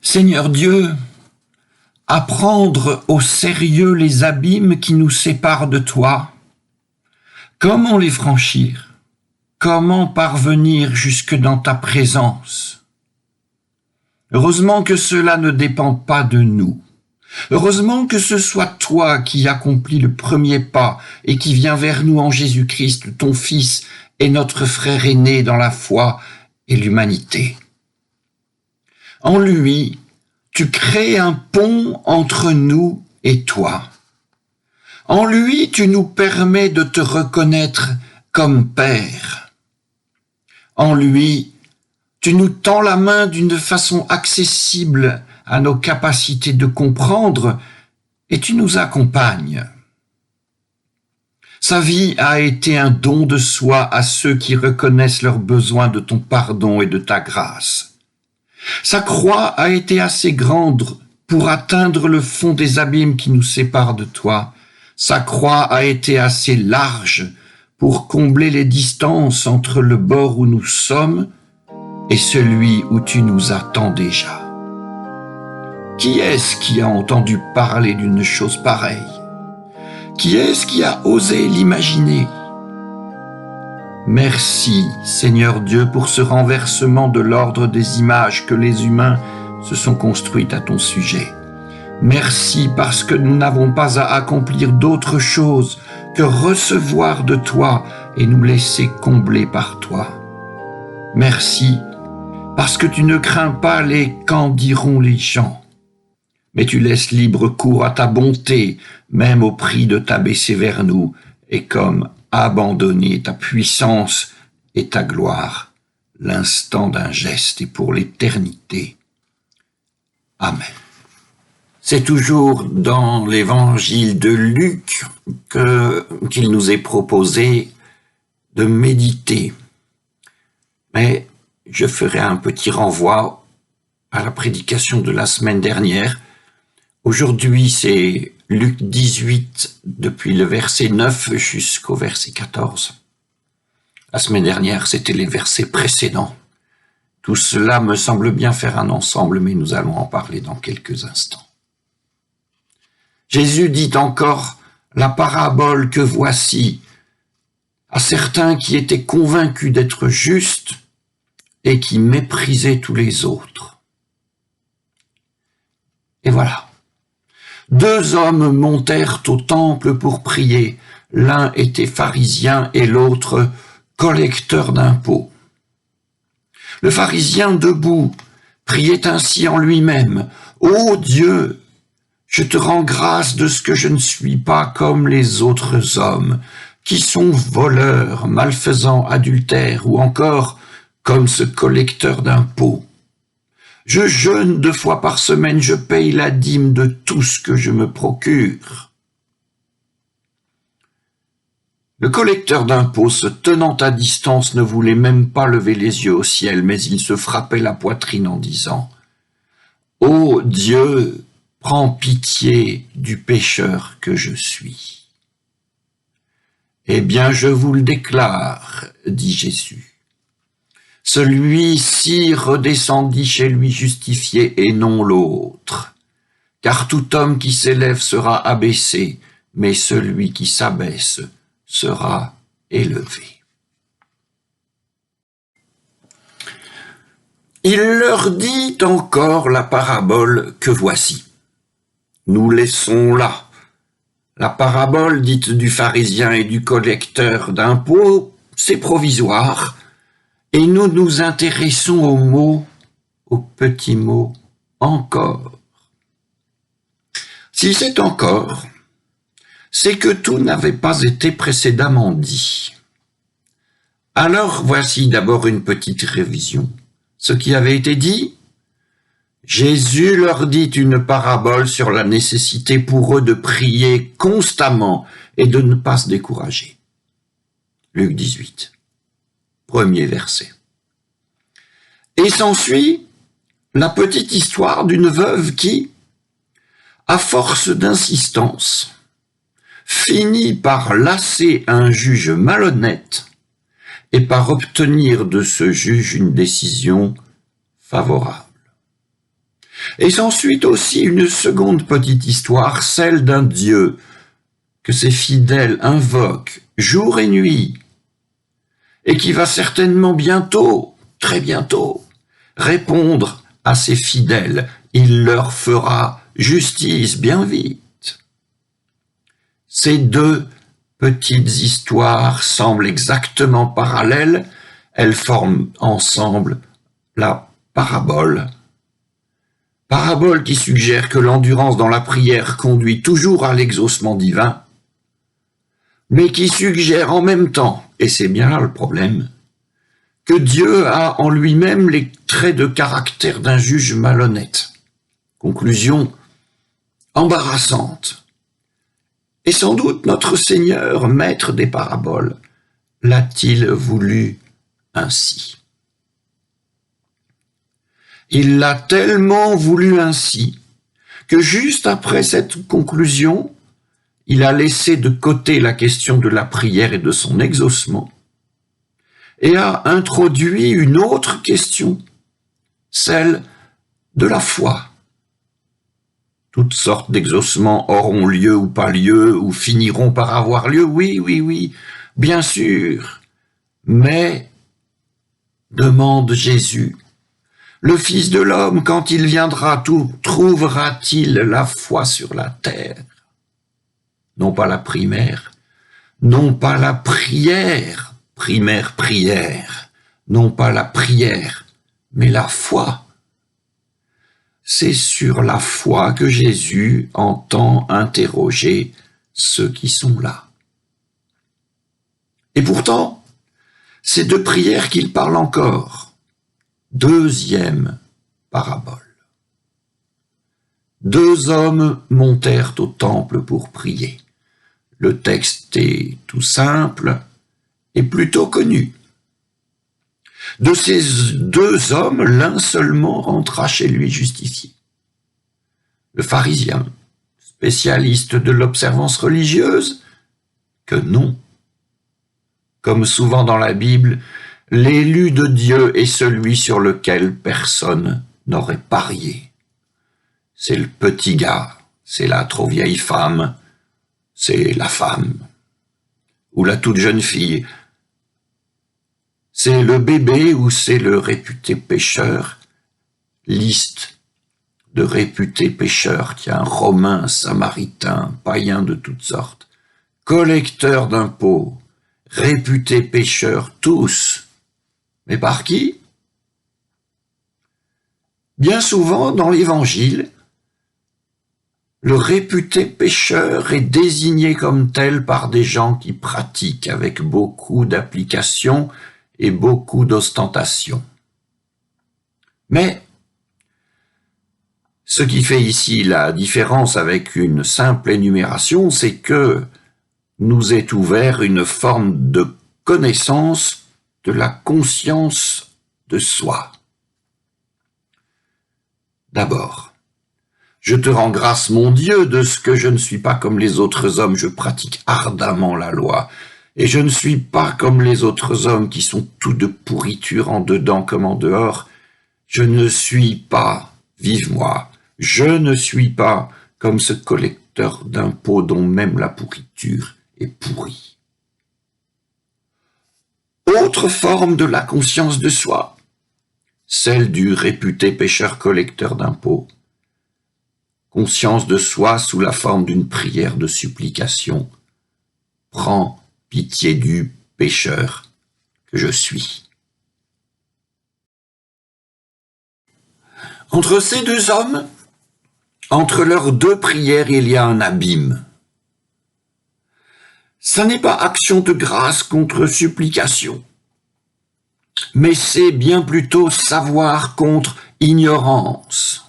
Seigneur Dieu, à prendre au sérieux les abîmes qui nous séparent de toi. Comment les franchir? Comment parvenir jusque dans ta présence? Heureusement que cela ne dépend pas de nous. Heureusement que ce soit toi qui accomplis le premier pas et qui viens vers nous en Jésus-Christ, ton Fils et notre frère aîné dans la foi et l'humanité. En lui, tu crées un pont entre nous et toi. En lui, tu nous permets de te reconnaître comme Père. En lui, tu nous tends la main d'une façon accessible à nos capacités de comprendre et tu nous accompagnes. Sa vie a été un don de soi à ceux qui reconnaissent leur besoin de ton pardon et de ta grâce. Sa croix a été assez grande pour atteindre le fond des abîmes qui nous séparent de toi. Sa croix a été assez large pour combler les distances entre le bord où nous sommes et celui où tu nous attends déjà. Qui est-ce qui a entendu parler d'une chose pareille? Qui est-ce qui a osé l'imaginer? Merci, Seigneur Dieu, pour ce renversement de l'ordre des images que les humains se sont construites à ton sujet. Merci parce que nous n'avons pas à accomplir d'autre chose que recevoir de toi et nous laisser combler par toi. Merci parce que tu ne crains pas les « qu'en diront les gens », mais tu laisses libre cours à ta bonté, même au prix de t'abaisser vers nous, et comme abandonner ta puissance et ta gloire, l'instant d'un geste et pour l'éternité. Amen. C'est toujours dans l'évangile de Luc qu'il nous est proposé de méditer. Mais je ferai un petit renvoi à la prédication de la semaine dernière. Aujourd'hui, c'est Luc 18, depuis le verset 9 jusqu'au verset 14. La semaine dernière, c'était les versets précédents. Tout cela me semble bien faire un ensemble, mais nous allons en parler dans quelques instants. Jésus dit encore la parabole que voici à certains qui étaient convaincus d'être justes et qui méprisaient tous les autres. Et voilà. 2 hommes montèrent au temple pour prier. L'un était pharisien et l'autre collecteur d'impôts. Le pharisien debout priait ainsi en lui-même. « Ô Dieu, je te rends grâce de ce que je ne suis pas comme les autres hommes, qui sont voleurs, malfaisants, adultères, ou encore comme ce collecteur d'impôts. Je jeûne 2 fois par semaine, je paye la dîme de tout ce que je me procure. » Le collecteur d'impôts, se tenant à distance, ne voulait même pas lever les yeux au ciel, mais il se frappait la poitrine en disant « Ô Dieu, prends pitié du pécheur que je suis. » « Eh bien, je vous le déclare, dit Jésus. Celui-ci redescendit chez lui justifié et non l'autre. Car tout homme qui s'élève sera abaissé, mais celui qui s'abaisse sera élevé. Il leur dit encore la parabole que voici. Nous laissons là. La parabole dite du pharisien et du collecteur d'impôts, c'est provisoire, et nous nous intéressons au petit mot « encore ». Si c'est « encore », c'est que tout n'avait pas été précédemment dit. Alors voici d'abord une petite révision. Ce qui avait été dit, Jésus leur dit une parabole sur la nécessité pour eux de prier constamment et de ne pas se décourager. Luc 18, premier verset. Et s'ensuit la petite histoire d'une veuve qui, à force d'insistance, finit par lasser un juge malhonnête et par obtenir de ce juge une décision favorable. Et s'ensuit aussi une seconde petite histoire, celle d'un Dieu que ses fidèles invoquent jour et nuit, et qui va certainement bientôt, très bientôt, répondre à ses fidèles. Il leur fera justice bien vite. Ces deux petites histoires semblent exactement parallèles, elles forment ensemble la parabole. Parabole qui suggère que l'endurance dans la prière conduit toujours à l'exaucement divin, mais qui suggère en même temps, et c'est bien là le problème, que Dieu a en lui-même les traits de caractère d'un juge malhonnête. Conclusion embarrassante. Et sans doute notre Seigneur, maître des paraboles, l'a-t-il voulu ainsi. Il l'a tellement voulu ainsi que juste après cette conclusion, il a laissé de côté la question de la prière et de son exaucement et a introduit une autre question, celle de la foi. Toutes sortes d'exaucements auront lieu ou pas lieu, ou finiront par avoir lieu, oui, bien sûr. Mais, demande Jésus, le Fils de l'homme, quand il viendra, trouvera-t-il la foi sur la terre? Non pas la primaire, non pas la prière, prière, non pas la prière, mais la foi. C'est sur la foi que Jésus entend interroger ceux qui sont là. Et pourtant, c'est de prière qu'il parle encore. Deuxième parabole. Deux hommes montèrent au temple pour prier. Le texte est tout simple et plutôt connu. De ces deux hommes, l'un seulement rentra chez lui justifié. Le pharisien, spécialiste de l'observance religieuse, que non. Comme souvent dans la Bible, l'élu de Dieu est celui sur lequel personne n'aurait parié. C'est le petit gars, c'est la trop vieille femme, c'est la femme, ou la toute jeune fille. C'est le bébé ou c'est le réputé pécheur. Liste de réputés pécheurs, tiens, romains, samaritains, païens de toutes sortes, collecteurs d'impôts, réputés pécheurs, tous. Mais par qui? Bien souvent, dans l'Évangile, le réputé pécheur est désigné comme tel par des gens qui pratiquent avec beaucoup d'application et beaucoup d'ostentation. Mais ce qui fait ici la différence avec une simple énumération, c'est que nous est ouvert une forme de connaissance de la conscience de soi. D'abord, je te rends grâce, mon Dieu, de ce que je ne suis pas comme les autres hommes, je pratique ardemment la loi, et je ne suis pas comme les autres hommes qui sont tout de pourriture en dedans comme en dehors. Je ne suis pas, vive moi, je ne suis pas comme ce collecteur d'impôts dont même la pourriture est pourrie. Autre forme de la conscience de soi, celle du réputé pécheur collecteur d'impôts. Conscience de soi sous la forme d'une prière de supplication. Prends pitié du pécheur que je suis. Entre ces deux hommes, entre leurs deux prières, il y a un abîme. Ça n'est pas action de grâce contre supplication, mais c'est bien plutôt savoir contre ignorance.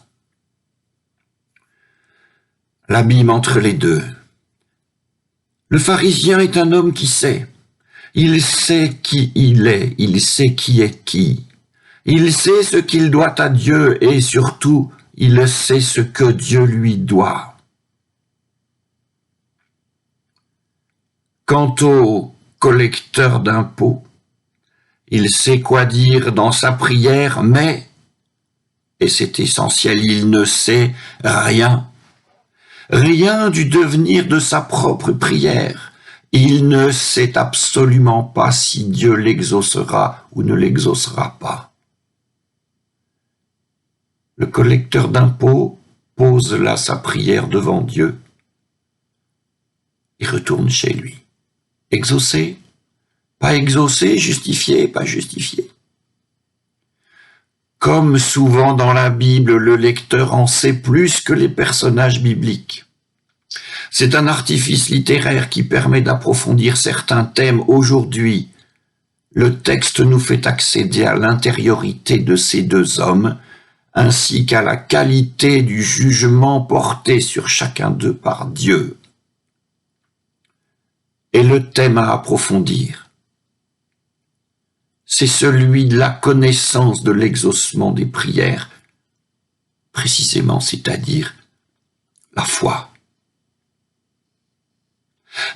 L'abîme entre les deux. Le pharisien est un homme qui sait. Il sait qui il est, il sait qui est qui. Il sait ce qu'il doit à Dieu et surtout, il sait ce que Dieu lui doit. Quant au collecteur d'impôts, il sait quoi dire dans sa prière, mais et c'est essentiel, il ne sait rien. Rien du devenir de sa propre prière. Il ne sait absolument pas si Dieu l'exaucera ou ne l'exaucera pas. Le collecteur d'impôts pose là sa prière devant Dieu et retourne chez lui. Exaucé, pas exaucé, justifié, pas justifié. Comme souvent dans la Bible, le lecteur en sait plus que les personnages bibliques. C'est un artifice littéraire qui permet d'approfondir certains thèmes. Aujourd'hui, le texte nous fait accéder à l'intériorité de ces deux hommes, ainsi qu'à la qualité du jugement porté sur chacun d'eux par Dieu. Et le thème à approfondir, c'est celui de la connaissance de l'exaucement des prières, précisément, c'est-à-dire la foi.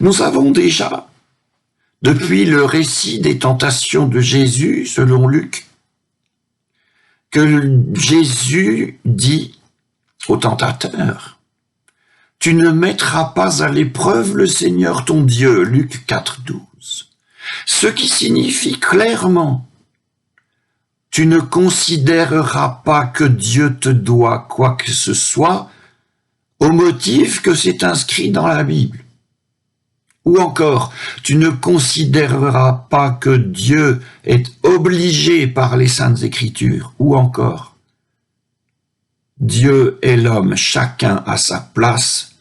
Nous avons déjà, depuis le récit des tentations de Jésus, selon Luc, que Jésus dit au tentateur, « Tu ne mettras pas à l'épreuve le Seigneur ton Dieu » Luc 4, 12. Ce qui signifie clairement, tu ne considéreras pas que Dieu te doit quoi que ce soit au motif que c'est inscrit dans la Bible. Ou encore, tu ne considéreras pas que Dieu est obligé par les Saintes Écritures. Ou encore, Dieu et l'homme, chacun à sa place.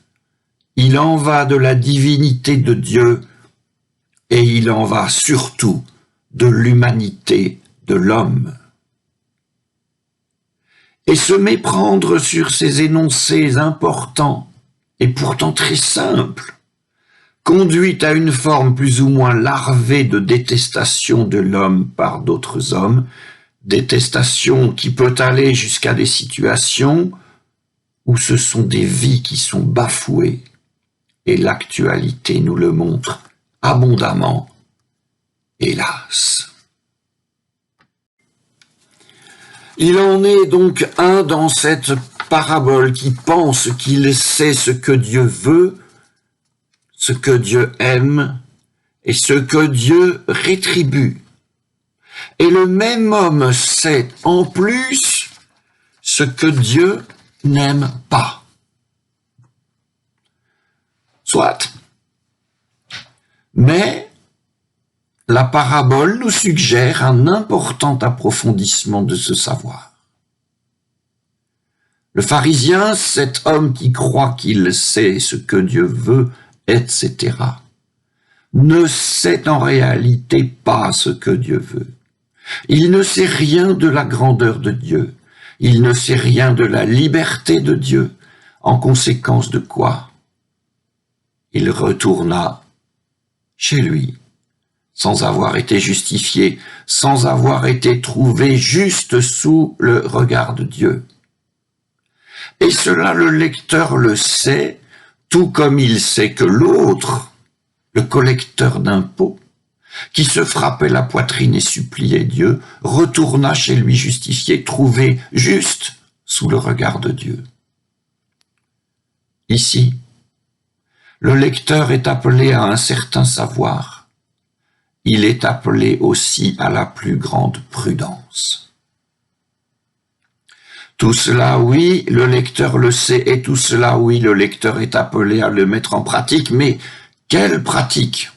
Il en va de la divinité de Dieu et il en va surtout de l'humanité de l'homme. Et se méprendre sur ces énoncés importants et pourtant très simples conduit à une forme plus ou moins larvée de détestation de l'homme par d'autres hommes, détestation qui peut aller jusqu'à des situations où ce sont des vies qui sont bafouées, et l'actualité nous le montre abondamment, hélas. Il en est donc un dans cette parabole qui pense qu'il sait ce que Dieu veut, ce que Dieu aime et ce que Dieu rétribue. Et le même homme sait en plus ce que Dieu n'aime pas. Soit. Mais la parabole nous suggère un important approfondissement de ce savoir. Le pharisien, cet homme qui croit qu'il sait ce que Dieu veut, etc., ne sait en réalité pas ce que Dieu veut. Il ne sait rien de la grandeur de Dieu. Il ne sait rien de la liberté de Dieu. En conséquence de quoi, il retourna chez lui, sans avoir été justifié, sans avoir été trouvé juste sous le regard de Dieu. Et cela, le lecteur le sait, tout comme il sait que l'autre, le collecteur d'impôts, qui se frappait la poitrine et suppliait Dieu, retourna chez lui justifié, trouvé juste sous le regard de Dieu. Ici, le lecteur est appelé à un certain savoir. Il est appelé aussi à la plus grande prudence. Tout cela, oui, le lecteur le sait, et tout cela, oui, le lecteur est appelé à le mettre en pratique, mais quelle pratique?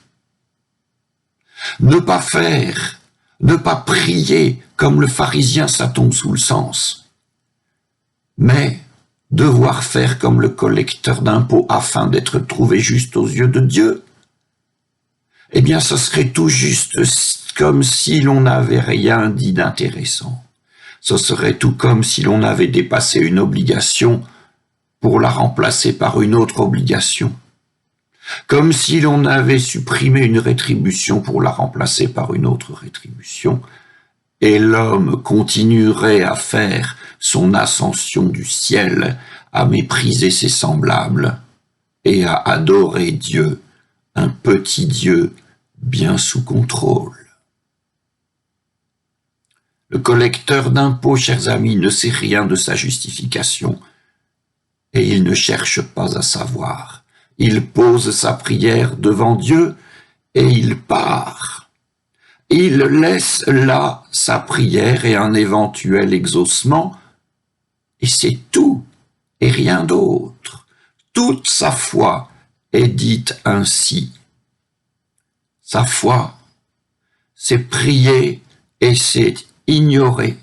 Ne pas faire, ne pas prier comme le pharisien, ça tombe sous le sens, mais devoir faire comme le collecteur d'impôts afin d'être trouvé juste aux yeux de Dieu, eh bien, ce serait tout juste comme si l'on n'avait rien dit d'intéressant. Ce serait tout comme si l'on avait dépassé une obligation pour la remplacer par une autre obligation. Comme si l'on avait supprimé une rétribution pour la remplacer par une autre rétribution, et l'homme continuerait à faire son ascension du ciel, à mépriser ses semblables, et à adorer Dieu, un petit Dieu bien sous contrôle. Le collecteur d'impôts, chers amis, ne sait rien de sa justification et il ne cherche pas à savoir. Il pose sa prière devant Dieu et il part. Il laisse là sa prière et un éventuel exaucement, et c'est tout et rien d'autre. Toute sa foi est dite ainsi. Sa foi, c'est prier et c'est ignorer.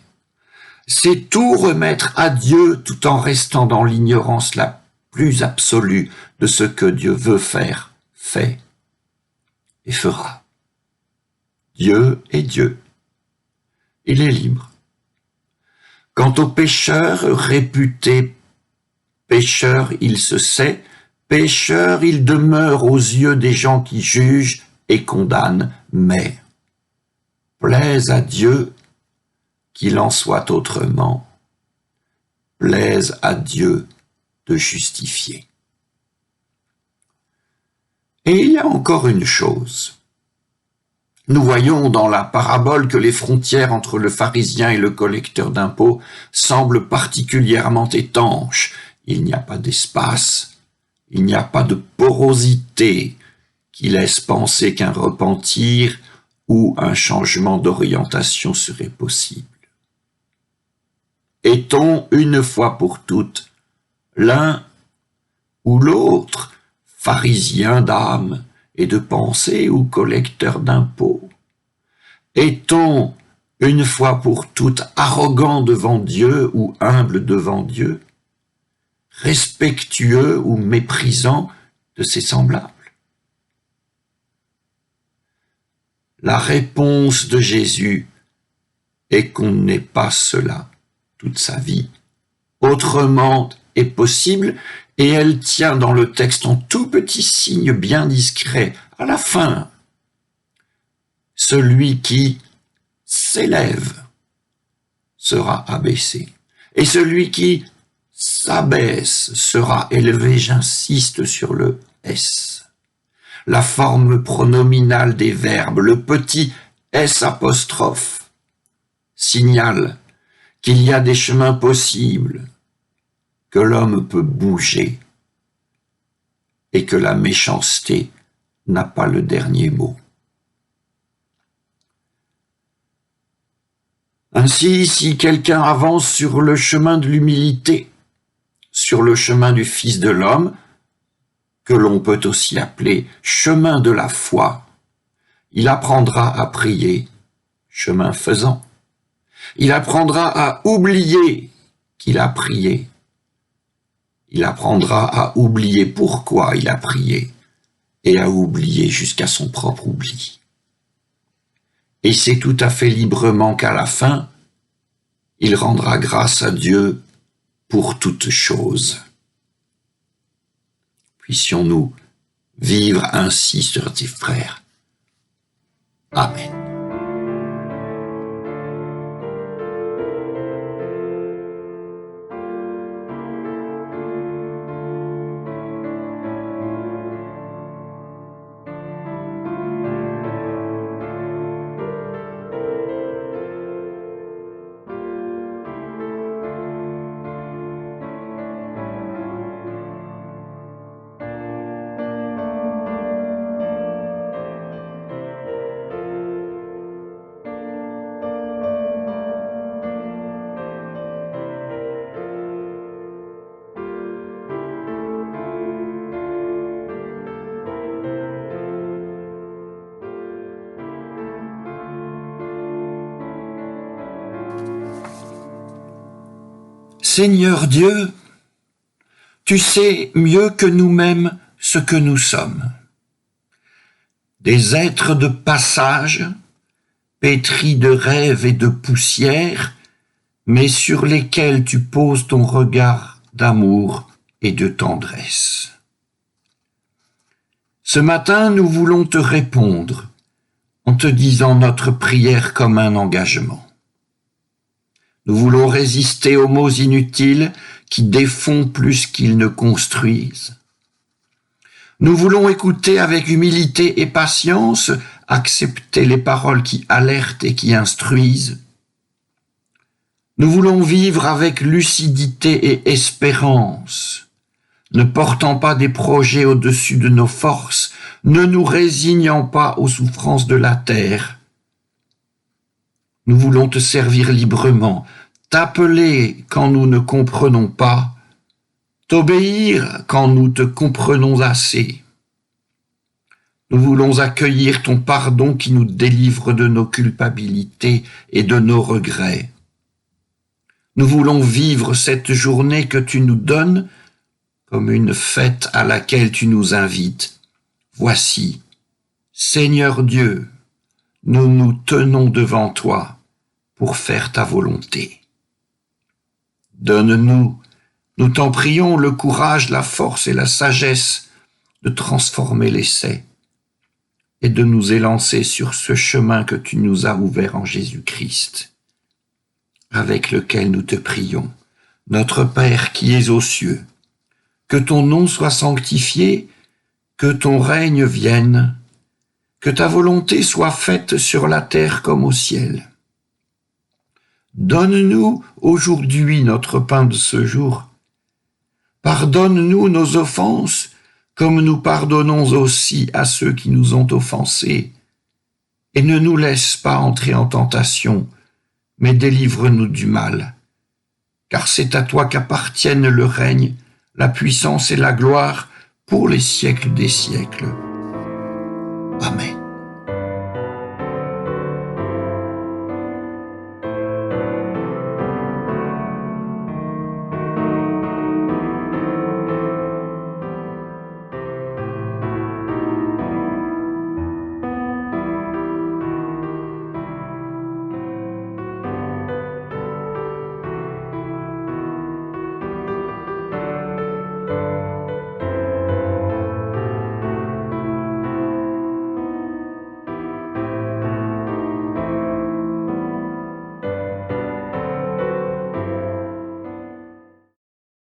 C'est tout remettre à Dieu tout en restant dans l'ignorance la plus absolue de ce que Dieu veut faire, fait et fera. Dieu est Dieu. Il est libre. Quant au pécheur réputé pécheur, il se sait, pécheur, il demeure aux yeux des gens qui jugent et condamnent, mais plaise à Dieu qu'il en soit autrement, plaise à Dieu de justifier. Et il y a encore une chose. Nous voyons dans la parabole que les frontières entre le pharisien et le collecteur d'impôts semblent particulièrement étanches. Il n'y a pas d'espace, il n'y a pas de porosité qui laisse penser qu'un repentir ou un changement d'orientation serait possible. Est-on une fois pour toutes l'un ou l'autre, pharisien d'âme et de pensée ou collecteur d'impôts? Est-on une fois pour toutes arrogant devant Dieu ou humble devant Dieu, respectueux ou méprisant de ses semblables? La réponse de Jésus est qu'on n'est pas cela toute sa vie. Autrement est possible, et elle tient dans le texte en tout petit signe bien discret, à la fin. Celui qui s'élève sera abaissé, et celui qui s'abaisse sera élevé. J'insiste sur le S. La forme pronominale des verbes, le petit S apostrophe, signale qu'il y a des chemins possibles, que l'homme peut bouger et que la méchanceté n'a pas le dernier mot. Ainsi, si quelqu'un avance sur le chemin de l'humilité, sur le chemin du Fils de l'homme, que l'on peut aussi appeler chemin de la foi, il apprendra à prier, chemin faisant. Il apprendra à oublier qu'il a prié. Il apprendra à oublier pourquoi il a prié et à oublier jusqu'à son propre oubli. Et c'est tout à fait librement qu'à la fin, il rendra grâce à Dieu pour toutes choses. Puissions-nous vivre ainsi, sœurs et frères. Amen. Seigneur Dieu, tu sais mieux que nous-mêmes ce que nous sommes. Des êtres de passage, pétris de rêves et de poussière, mais sur lesquels tu poses ton regard d'amour et de tendresse. Ce matin, nous voulons te répondre en te disant notre prière comme un engagement. Nous voulons résister aux mots inutiles qui défont plus qu'ils ne construisent. Nous voulons écouter avec humilité et patience, accepter les paroles qui alertent et qui instruisent. Nous voulons vivre avec lucidité et espérance, ne portant pas des projets au-dessus de nos forces, ne nous résignant pas aux souffrances de la terre. Nous voulons te servir librement, t'appeler quand nous ne comprenons pas, t'obéir quand nous te comprenons assez. Nous voulons accueillir ton pardon qui nous délivre de nos culpabilités et de nos regrets. Nous voulons vivre cette journée que tu nous donnes comme une fête à laquelle tu nous invites. Voici, Seigneur Dieu, nous nous tenons devant toi pour faire ta volonté. Donne-nous, nous t'en prions, le courage, la force et la sagesse de transformer l'essai et de nous élancer sur ce chemin que tu nous as ouvert en Jésus-Christ, avec lequel nous te prions. Notre Père qui es aux cieux, que ton nom soit sanctifié, que ton règne vienne, que ta volonté soit faite sur la terre comme au ciel. Donne-nous aujourd'hui notre pain de ce jour. Pardonne-nous nos offenses, comme nous pardonnons aussi à ceux qui nous ont offensés. Et ne nous laisse pas entrer en tentation, mais délivre-nous du mal. Car c'est à toi qu'appartiennent le règne, la puissance et la gloire pour les siècles des siècles. Amen.